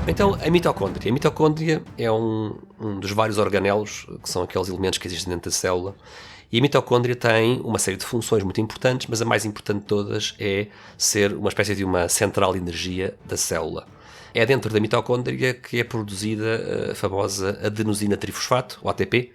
Então, a mitocôndria. A mitocôndria é um dos vários organelos, que são aqueles elementos que existem dentro da célula. E a mitocôndria tem uma série de funções muito importantes, mas a mais importante de todas é ser uma espécie de uma central de energia da célula. É dentro da mitocôndria que é produzida a famosa adenosina trifosfato, o ATP,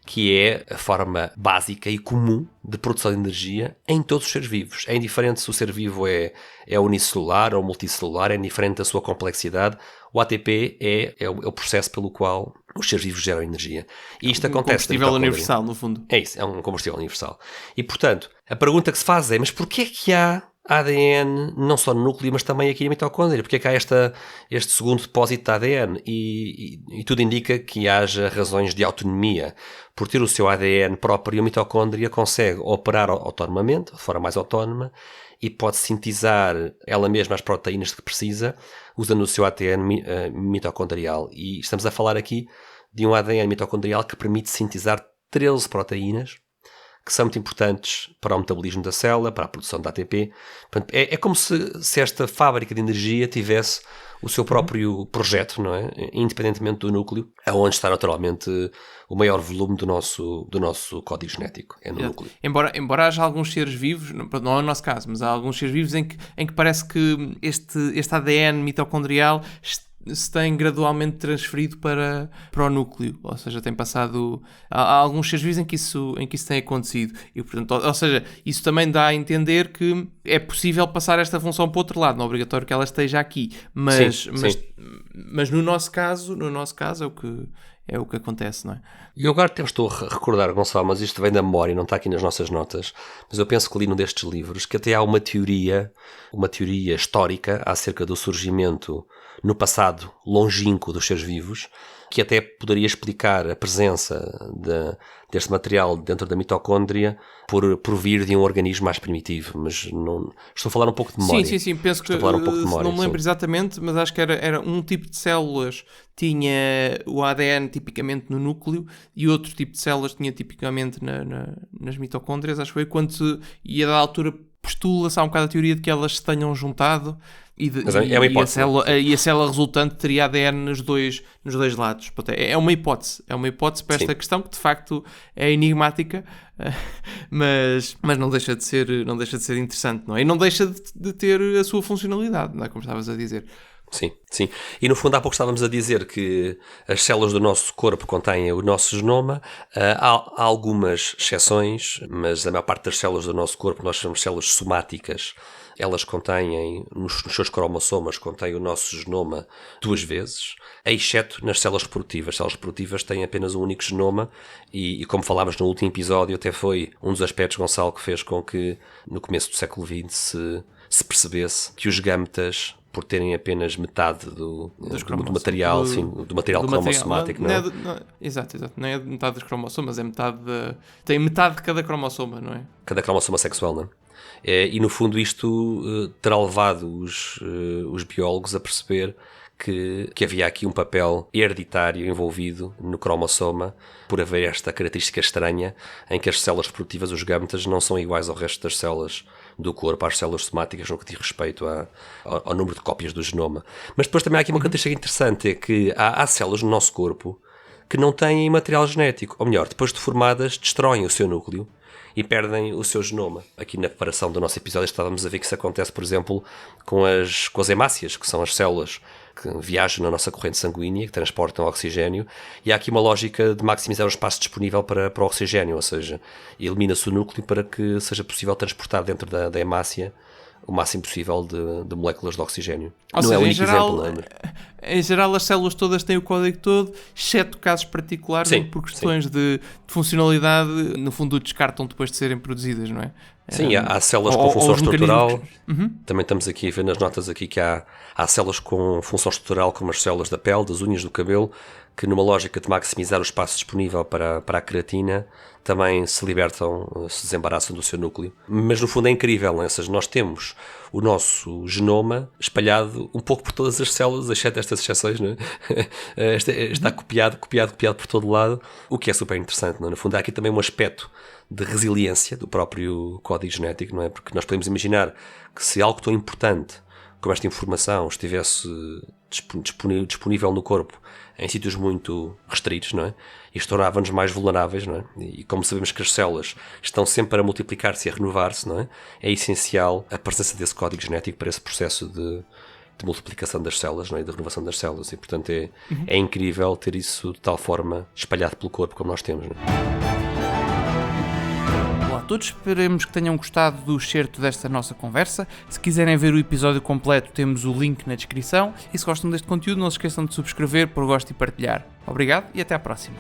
que é a forma básica e comum de produção de energia em todos os seres vivos. É indiferente se o ser vivo é unicelular ou multicelular, é indiferente da sua complexidade. O ATP é o processo pelo qual os seres vivos geram energia. E isto acontece na mitocôndria. Combustível universal, no fundo. É isso, é um combustível universal. E, portanto, a pergunta que se faz é, mas porquê é que há ADN não só no núcleo, mas também aqui na mitocôndria? Porque é que há este segundo depósito de ADN? E tudo indica que haja razões de autonomia. Por ter o seu ADN próprio, a mitocôndria consegue operar autonomamente, de forma mais autónoma, e pode sintetizar ela mesma as proteínas que precisa, usando o seu ADN mitocondrial. E estamos a falar aqui de um ADN mitocondrial que permite sintetizar 13 proteínas, que são muito importantes para o metabolismo da célula, para a produção de ATP. Portanto, é como se esta fábrica de energia tivesse o seu próprio projeto, não é? Independentemente do núcleo, aonde está naturalmente o maior volume do nosso código genético, é no núcleo. Embora haja alguns seres vivos, não é o nosso caso, mas há alguns seres vivos em que parece que este ADN mitocondrial se tem gradualmente transferido para o núcleo, ou seja, tem passado. Há alguns seres vivos em que isso tem acontecido, e portanto, ou seja, isso também dá a entender que é possível passar esta função para o outro lado, não é obrigatório que ela esteja aqui, mas no nosso caso é o que acontece, não é? E agora estou a recordar, Gonçalo, mas isto vem da memória, não está aqui nas nossas notas, mas eu penso que li num destes livros que até há uma teoria histórica acerca do surgimento no passado longínquo dos seres vivos, que até poderia explicar a presença deste material dentro da mitocôndria por vir de um organismo mais primitivo, mas não, estou a falar um pouco de memória. Sim, penso que não me lembro exatamente, mas acho que era um tipo de células tinha o ADN tipicamente no núcleo e outro tipo de células tinha tipicamente nas mitocôndrias, acho que foi e a da altura postula-se há um bocado a teoria de que elas se tenham juntado e a célula resultante teria ADN nos dois lados. É uma hipótese para esta questão que de facto é enigmática, mas não deixa de ser interessante, não é? E não deixa de ter a sua funcionalidade, não é? Como estavas a dizer. Sim. E no fundo há pouco estávamos a dizer que as células do nosso corpo contêm o nosso genoma. Há algumas exceções, mas a maior parte das células do nosso corpo, nós chamamos células somáticas, elas contêm, nos seus cromossomas, contêm o nosso genoma 2 vezes, exceto nas células reprodutivas. As células reprodutivas têm apenas um único genoma e como falámos no último episódio, até foi um dos aspectos, Gonçalo, que fez com que no começo do século XX se percebesse que os gametas, por terem apenas metade do material, do material cromossomático, não é? Exato. Não é metade dos cromossomas, é metade tem metade de cada cromossoma, não é? Cada cromossoma sexual, não é? E no fundo isto terá levado os biólogos a perceber que havia aqui um papel hereditário envolvido no cromossoma por haver esta característica estranha em que as células reprodutivas, os gametas, não são iguais ao resto das células do corpo, às células somáticas, no que diz respeito ao número de cópias do genoma. Mas depois também há aqui uma característica interessante, é que há células no nosso corpo que não têm material genético, ou melhor, depois de formadas, destroem o seu núcleo e perdem o seu genoma. Aqui na preparação do nosso episódio estávamos a ver que isso acontece, por exemplo, com as hemácias, que são as células que viajam na nossa corrente sanguínea, que transportam oxigênio, e há aqui uma lógica de maximizar o espaço disponível para o oxigênio, ou seja, elimina-se o núcleo para que seja possível transportar dentro da hemácia o máximo possível de moléculas de oxigênio. Não é o único exemplo, não é? Em geral, as células todas têm o código todo, exceto casos particulares, por questões de funcionalidade, no fundo descartam depois de serem produzidas, não é? Sim, há células com função estrutural. Também estamos aqui a ver nas notas aqui que há células com função estrutural, como as células da pele, das unhas, do cabelo, que numa lógica de maximizar o espaço disponível para a queratina, também se libertam, se desembaraçam do seu núcleo. Mas no fundo é incrível, não é? Ou seja, nós temos o nosso genoma espalhado um pouco por todas as células, exceto estas exceções, não é? Está copiado por todo lado, o que é super interessante, não é? No fundo há aqui também um aspecto de resiliência do próprio código genético, não é? Porque nós podemos imaginar que se algo tão importante como esta informação estivesse disponível no corpo em sítios muito restritos, não é? Isto tornava-nos mais vulneráveis, não é? E como sabemos que as células estão sempre a multiplicar-se e a renovar-se, não é? É essencial a presença desse código genético para esse processo de multiplicação das células, não é? E de renovação das células. E, portanto, é incrível ter isso de tal forma espalhado pelo corpo como nós temos, não é? Olá a todos, esperemos que tenham gostado do excerto desta nossa conversa. Se quiserem ver o episódio completo, temos o link na descrição. E se gostam deste conteúdo, não se esqueçam de subscrever, por gosto e partilhar. Obrigado e até à próxima.